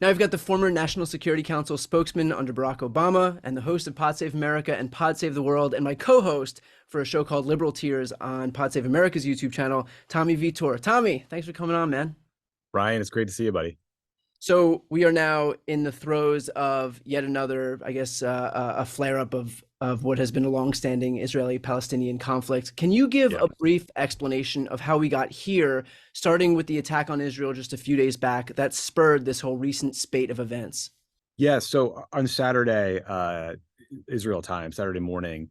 Now I've got the former National Security Council spokesman under Barack Obama and the host of Pod Save America and Pod Save the World and my co-host for a show called Liberal Tears on Pod Save America's YouTube channel, Tommy Vietor. Tommy, thanks for coming on, man. Ryan, it's great to see you, buddy. So we are now in the throes of yet another, I guess, a flare-up of what has been a long-standing Israeli-Palestinian conflict. Can you give Yeah. a brief explanation of how we got here, starting with the attack on Israel just a few days back that spurred this whole recent spate of events? Yeah. So on Saturday, Israel time, Saturday morning,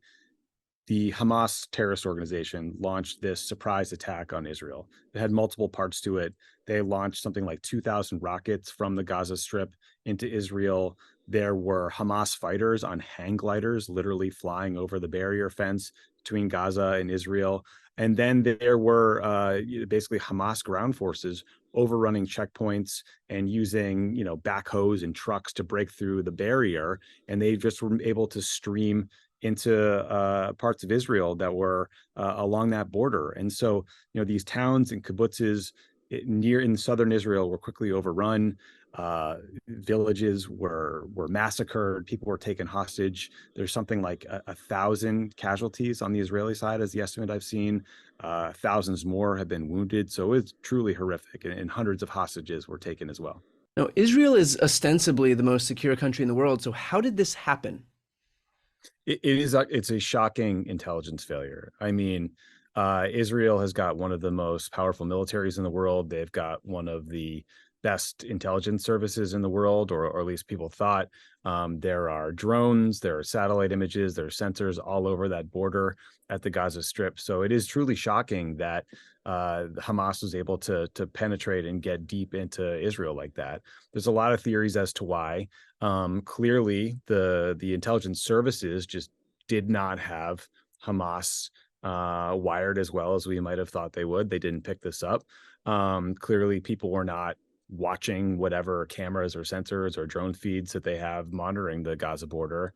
the Hamas terrorist organization launched this surprise attack on Israel. It had multiple parts to it. They launched something like 2,000 rockets from the Gaza Strip into Israel. There were Hamas fighters on hang gliders, literally flying over the barrier fence between Gaza and Israel. And then there were basically Hamas ground forces overrunning checkpoints and using, backhoes and trucks to break through the barrier. And they just were able to stream into parts of Israel that were along that border. And so, these towns and kibbutzes near in southern Israel were quickly overrun. Villages were massacred. People were taken hostage. There's something like 1,000 casualties on the Israeli side, as the estimate I've seen. Thousands more have been wounded. So it's truly horrific, and hundreds of hostages were taken as well. Now, Israel is ostensibly the most secure country in the world. So how did this happen? It's a shocking intelligence failure. I mean, Israel has got one of the most powerful militaries in the world. They've got one of the best intelligence services in the world, or at least people thought. There are drones, there are satellite images, there are sensors all over that border at the Gaza Strip. So it is truly shocking that Hamas was able to penetrate and get deep into Israel like that. There's a lot of theories as to why. Clearly, the intelligence services just did not have Hamas wired as well as we might have thought they would. They didn't pick this up. Clearly, people were not watching whatever cameras or sensors or drone feeds that they have monitoring the Gaza border.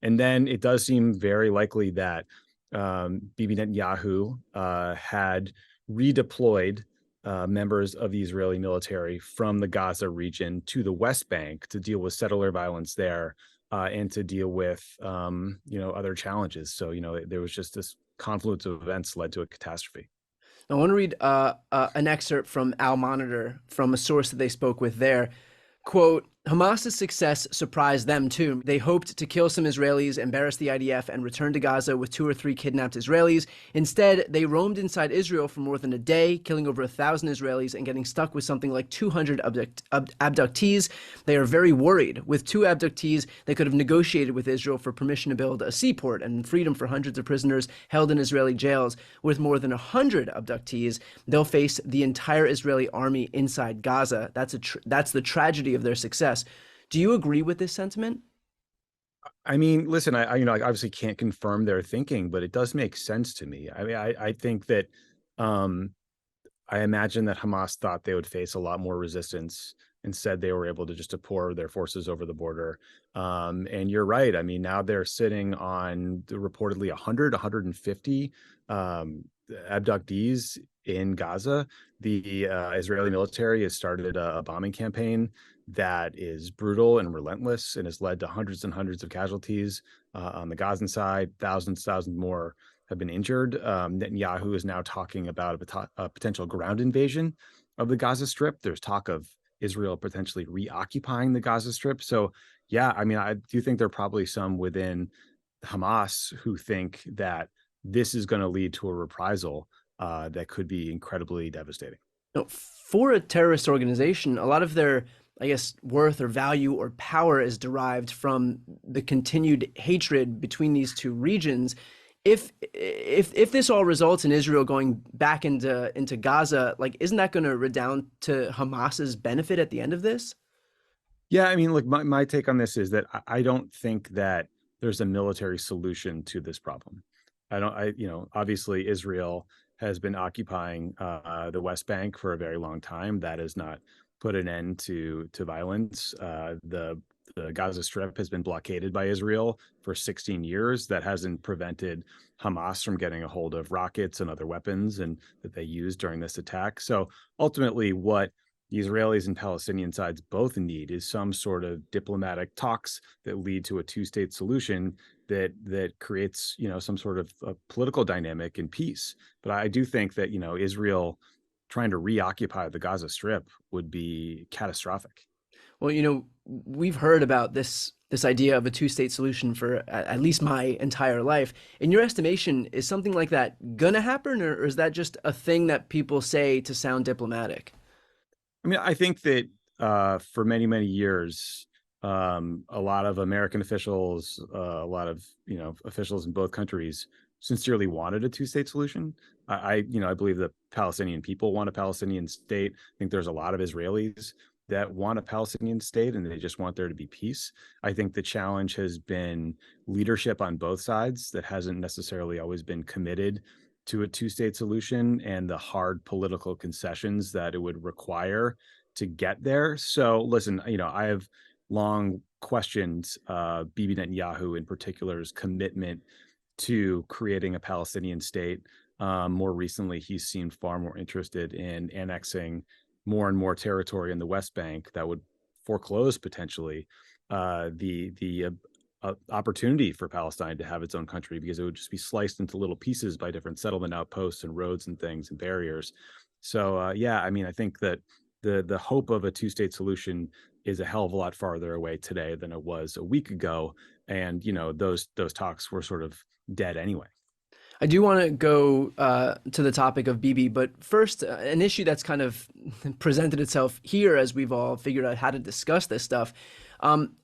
And then it does seem very likely that Bibi Netanyahu had redeployed members of the Israeli military from the Gaza region to the West Bank to deal with settler violence there and to deal with, other challenges. So, there was just this confluence of events led to a catastrophe. I want to read an excerpt from Al Monitor from a source that they spoke with there. Quote, Hamas's success surprised them too. They hoped to kill some Israelis, embarrass the IDF, and return to Gaza with 2 or 3 kidnapped Israelis. Instead, they roamed inside Israel for more than a day, killing over 1,000 Israelis and getting stuck with something like 200 abductees. They are very worried. With 2 abductees, they could have negotiated with Israel for permission to build a seaport and freedom for hundreds of prisoners held in Israeli jails. With more than 100 abductees, they'll face the entire Israeli army inside Gaza. That's the tragedy of their success. Do you agree with this sentiment? I mean, listen, I obviously can't confirm their thinking, but it does make sense to me. I mean, I think that um, I imagine that Hamas thought they would face a lot more resistance. Instead, they were able to just to pour their forces over the border. And you're right. I mean, now they're sitting on reportedly 150 abductees in Gaza. The Israeli military has started a bombing campaign that is brutal and relentless and has led to hundreds and hundreds of casualties on the Gazan side. Thousands more have been injured. Netanyahu is now talking about a potential ground invasion of the Gaza Strip. There's talk of Israel potentially reoccupying the Gaza Strip. So, yeah, I mean, I do think there are probably some within Hamas who think that this is going to lead to a reprisal that could be incredibly devastating. No, for a terrorist organization, a lot of their, I guess, worth or value or power is derived from the continued hatred between these two regions. If this all results in Israel going back into Gaza, like, isn't that going to redound to Hamas's benefit at the end of this? Yeah, I mean, look, my take on this is that I don't think that there's a military solution to this problem. Obviously Israel has been occupying the West Bank for a very long time. That has not put an end to violence. The Gaza Strip has been blockaded by Israel for 16 years. That hasn't prevented Hamas from getting a hold of rockets and other weapons and that they used during this attack. So ultimately, what the Israelis and Palestinian sides both need is some sort of diplomatic talks that lead to a two-state solution that creates, some sort of a political dynamic and peace. But I do think that, Israel trying to reoccupy the Gaza Strip would be catastrophic. Well, we've heard about this idea of a two-state solution for at least my entire life. In your estimation, is something like that gonna happen, or is that just a thing that people say to sound diplomatic? I mean, I think that for many, many years, a lot of American officials, a lot of officials in both countries, sincerely wanted a two-state solution. I believe the Palestinian people want a Palestinian state. I think there's a lot of Israelis that want a Palestinian state, and they just want there to be peace. I think the challenge has been leadership on both sides that hasn't necessarily always been committed to a two-state solution, and the hard political concessions that it would require to get there. So listen, I have long questioned Bibi Netanyahu in particular's commitment to creating a Palestinian state. More recently, he's seemed far more interested in annexing more and more territory in the West Bank that would foreclose potentially the opportunity for Palestine to have its own country, because it would just be sliced into little pieces by different settlement outposts and roads and things and barriers. So yeah, I mean, I think that the hope of a two-state solution is a hell of a lot farther away today than it was a week ago, and those talks were sort of dead anyway. I do want to go to the topic of Bibi, but first, an issue that's kind of presented itself here as we've all figured out how to discuss this stuff.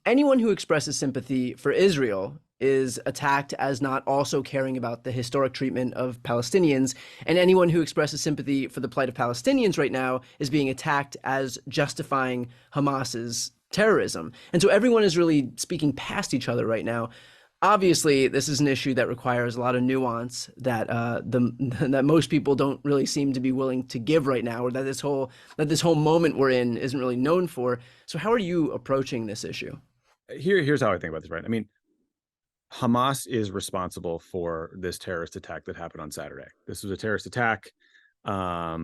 Anyone who expresses sympathy for Israel is attacked as not also caring about the historic treatment of Palestinians, and anyone who expresses sympathy for the plight of Palestinians right now is being attacked as justifying Hamas's terrorism. And so everyone is really speaking past each other right now. Obviously, this is an issue that requires a lot of nuance that that most people don't really seem to be willing to give right now, or that this whole moment we're in isn't really known for. So, how are you approaching this issue? Here's how I think about this, right? I mean, Hamas is responsible for this terrorist attack that happened on Saturday. This was a terrorist attack. I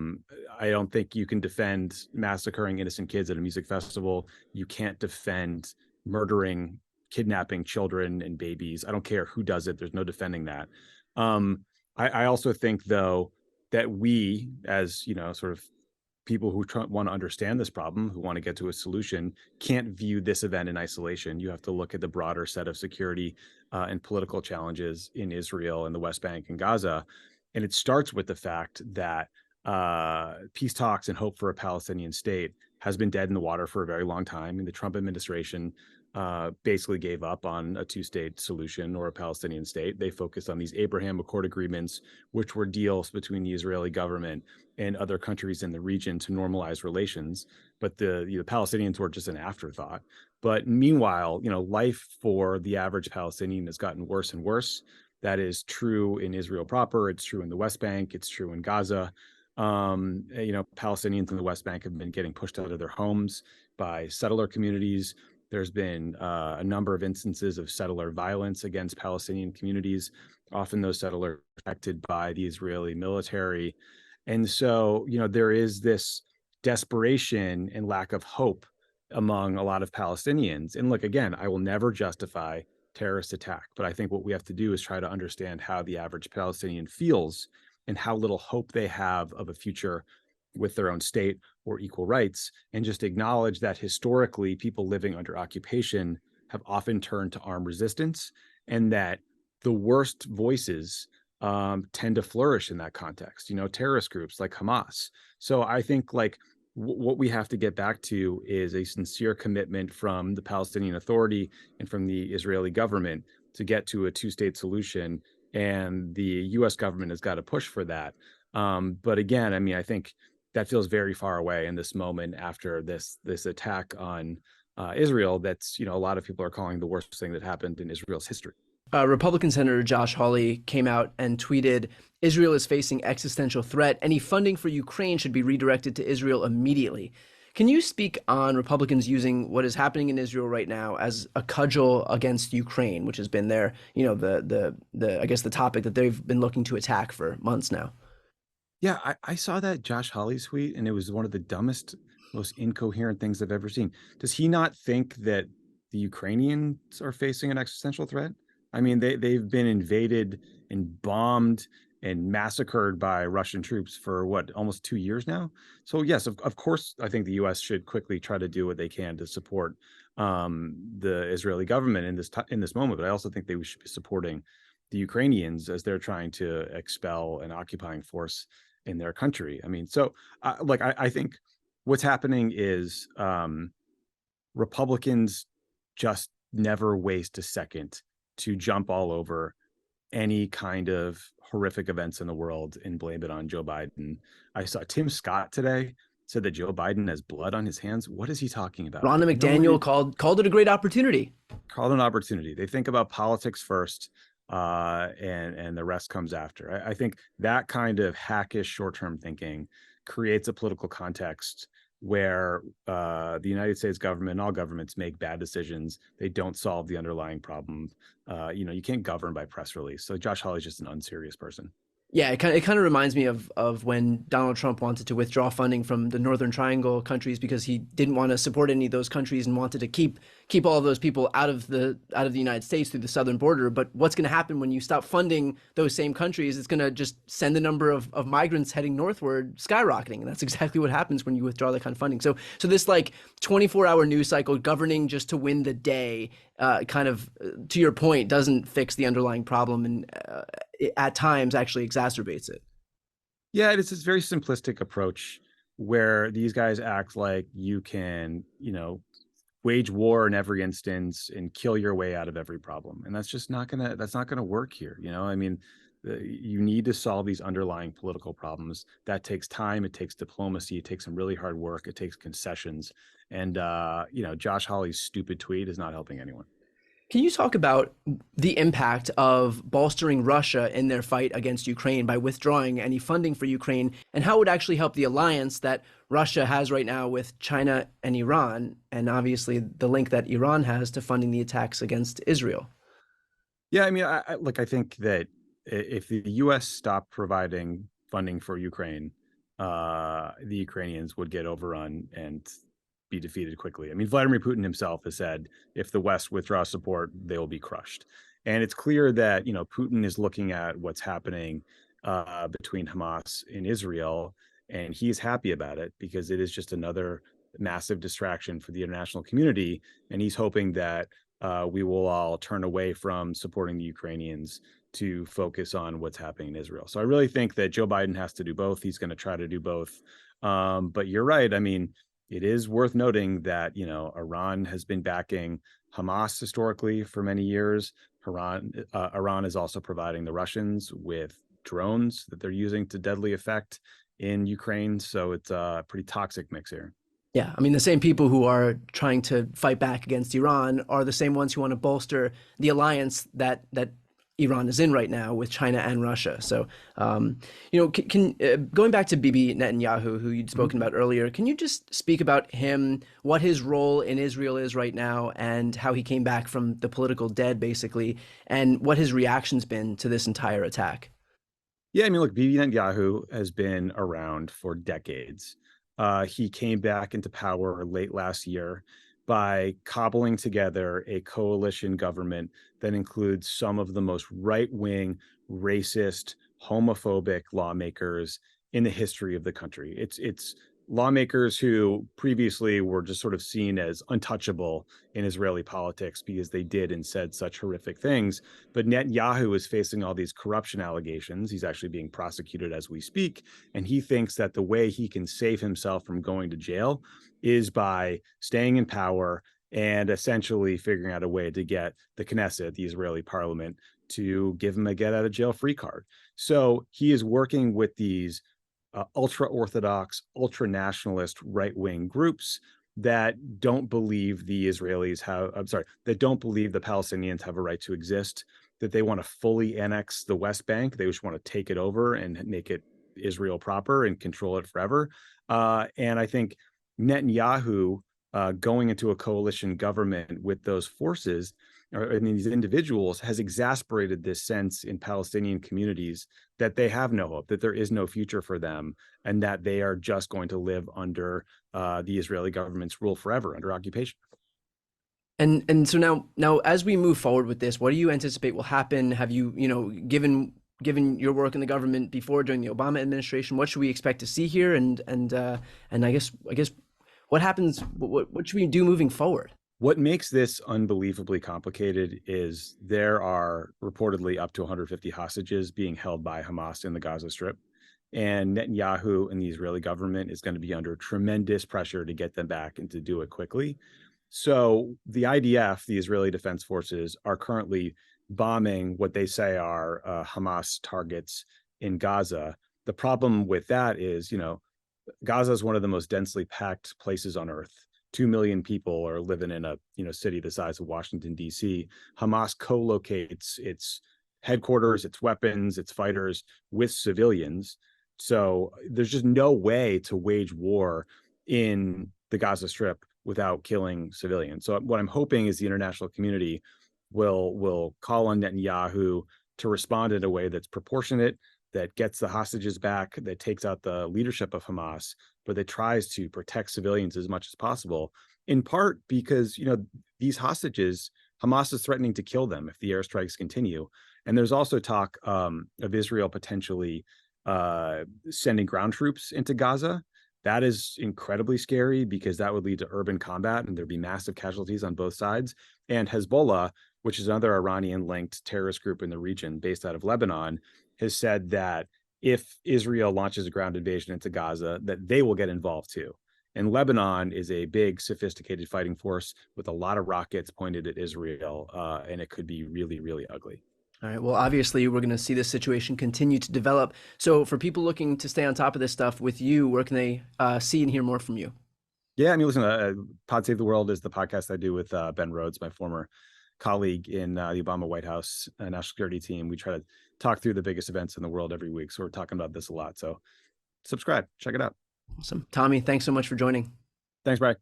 don't think you can defend massacring innocent kids at a music festival. You can't defend murdering, kidnapping children and babies. I don't care who does it. There's no defending that. I also think, though, that we, as sort of people who want to understand this problem, who want to get to a solution, can't view this event in isolation. You have to look at the broader set of security and political challenges in Israel and the West Bank and Gaza. And it starts with the fact that peace talks and hope for a Palestinian state has been dead in the water for a very long time. And the Trump administration basically gave up on a two-state solution or a Palestinian state. They focused on these Abraham Accord agreements, which were deals between the Israeli government and other countries in the region to normalize relations. But the Palestinians were just an afterthought. But meanwhile, life for the average Palestinian has gotten worse and worse. That is true in Israel proper. It's true in the West Bank. It's true in Gaza. Palestinians in the West Bank have been getting pushed out of their homes by settler communities. There's been a number of instances of settler violence against Palestinian communities. Often those settlers are protected by the Israeli military. And so, there is this desperation and lack of hope among a lot of Palestinians. And look, again, I will never justify terrorist attack, but I think what we have to do is try to understand how the average Palestinian feels and how little hope they have of a future with their own state or equal rights, and just acknowledge that historically people living under occupation have often turned to armed resistance, and that the worst voices tend to flourish in that context, terrorist groups like Hamas. So I think what we have to get back to is a sincere commitment from the Palestinian Authority and from the Israeli government to get to a two-state solution, and the U.S. government has got to push for that. But again, I mean, I think that feels very far away in this moment after this attack on Israel. That's a lot of people are calling the worst thing that happened in Israel's history. Republican Senator Josh Hawley came out and tweeted, "Israel is facing existential threat. Any funding for Ukraine should be redirected to Israel immediately." Can you speak on Republicans using what is happening in Israel right now as a cudgel against Ukraine, which has been their, I guess the topic that they've been looking to attack for months now? Yeah, I saw that Josh Hawley tweet, and it was one of the dumbest most incoherent things I've ever seen. Does he not think that the Ukrainians are facing an existential threat? I mean, they've been invaded and bombed and massacred by Russian troops for what, almost 2 years now. So yes, of course, I think the U.S. should quickly try to do what they can to support the Israeli government in this moment. But I also think they should be supporting the Ukrainians as they're trying to expel an occupying force in their country. I mean, so I think what's happening is Republicans just never waste a second to jump all over any kind of horrific events in the world and blame it on Joe Biden. I saw Tim Scott today said that Joe Biden has blood on his hands. What is he talking about? Ronna McDaniel called it a great opportunity. Called an opportunity. They think about politics first, and the rest comes after. I think that kind of hackish short-term thinking creates a political context where the United States government and all governments make bad decisions. They don't solve the underlying problem. You can't govern by press release. So Josh Hawley is just an unserious person. Yeah, it kind of reminds me of when Donald Trump wanted to withdraw funding from the Northern Triangle countries because he didn't want to support any of those countries and wanted to keep all of those people out of the United States through the southern border. But what's going to happen when you stop funding those same countries? It's going to just send the number of migrants heading northward skyrocketing, and that's exactly what happens when you withdraw that kind of funding. So this like 24-hour news cycle governing just to win the day, kind of to your point, doesn't fix the underlying problem, and at times actually exacerbates it. Yeah, it's this very simplistic approach where these guys act like you can, wage war in every instance and kill your way out of every problem. And that's not gonna work here. I mean, you need to solve these underlying political problems. That takes time. It takes diplomacy. It takes some really hard work. It takes concessions. And, Josh Hawley's stupid tweet is not helping anyone. Can you talk about the impact of bolstering Russia in their fight against Ukraine by withdrawing any funding for Ukraine, and how it would actually help the alliance that Russia has right now with China and Iran, and obviously the link that Iran has to funding the attacks against Israel? Yeah, I mean, I think that if the U.S. stopped providing funding for Ukraine, the Ukrainians would get overrun and be defeated quickly. I mean, Vladimir Putin himself has said if the West withdraws support, they will be crushed. And it's clear that, Putin is looking at what's happening between Hamas and Israel, and he's happy about it because it is just another massive distraction for the international community. And he's hoping that we will all turn away from supporting the Ukrainians to focus on what's happening in Israel. So I really think that Joe Biden has to do both. He's going to try to do both. But you're right. I mean, it is worth noting that, Iran has been backing Hamas historically for many years. Iran is also providing the Russians with drones that they're using to deadly effect in Ukraine. So it's a pretty toxic mix here. Yeah, I mean, the same people who are trying to fight back against Iran are the same ones who want to bolster the alliance that Iran is in right now with China and Russia. So, going back to Bibi Netanyahu, who you'd spoken about earlier, can you just speak about him, what his role in Israel is right now, and how he came back from the political dead, basically, and what his reaction's been to this entire attack? Yeah, I mean, look, Bibi Netanyahu has been around for decades. He came back into power late last year by cobbling together a coalition government that includes some of the most right-wing, racist, homophobic lawmakers in the history of the country. It's lawmakers who previously were just sort of seen as untouchable in Israeli politics because they did and said such horrific things. But Netanyahu is facing all these corruption allegations. He's actually being prosecuted as we speak. And he thinks that the way he can save himself from going to jail is by staying in power and essentially figuring out a way to get the Knesset, the Israeli parliament, to give him a get out of jail free card. So he is working with these ultra-Orthodox, ultra-nationalist right-wing groups that don't believe the Israelis that don't believe the Palestinians have a right to exist, that they want to fully annex the West Bank. They just want to take it over and make it Israel proper and control it forever. And I think Netanyahu going into a coalition government with those forces, or I mean, these individuals, has exasperated this sense in Palestinian communities that they have no hope, that there is no future for them, and that they are just going to live under the Israeli government's rule forever, under occupation. And so now as we move forward with this, what do you anticipate will happen? Have you, given your work in the government before during the Obama administration, what should we expect to see here? And I guess what happens? What should we do moving forward? What makes this unbelievably complicated is there are reportedly up to 150 hostages being held by Hamas in the Gaza Strip. And Netanyahu and the Israeli government is going to be under tremendous pressure to get them back and to do it quickly. So the IDF, the Israeli Defense Forces, are currently bombing what they say are Hamas targets in Gaza. The problem with that is, Gaza is one of the most densely packed places on earth. 2 million people are living in a city the size of Washington, D.C. Hamas co-locates its headquarters, its weapons, its fighters with civilians. So there's just no way to wage war in the Gaza Strip without killing civilians. So what I'm hoping is the international community will call on Netanyahu to respond in a way that's proportionate, that gets the hostages back, that takes out the leadership of Hamas, but that tries to protect civilians as much as possible, in part because, these hostages, Hamas is threatening to kill them if the airstrikes continue. And there's also talk of Israel potentially sending ground troops into Gaza. That is incredibly scary because that would lead to urban combat and there'd be massive casualties on both sides. And Hezbollah, which is another Iranian-linked terrorist group in the region based out of Lebanon, has said that if Israel launches a ground invasion into Gaza, that they will get involved too. And Lebanon is a big, sophisticated fighting force with a lot of rockets pointed at Israel, and it could be really, really ugly. All right. Well, obviously, we're going to see this situation continue to develop. So, for people looking to stay on top of this stuff with you, where can they see and hear more from you? Yeah, I mean, listen, Pod Save the World is the podcast I do with Ben Rhodes, my former colleague in the Obama White House national security team. We try to talk through the biggest events in the world every week. So we're talking about this a lot. So subscribe, check it out. Awesome. Tommy, thanks so much for joining. Thanks, Bryce.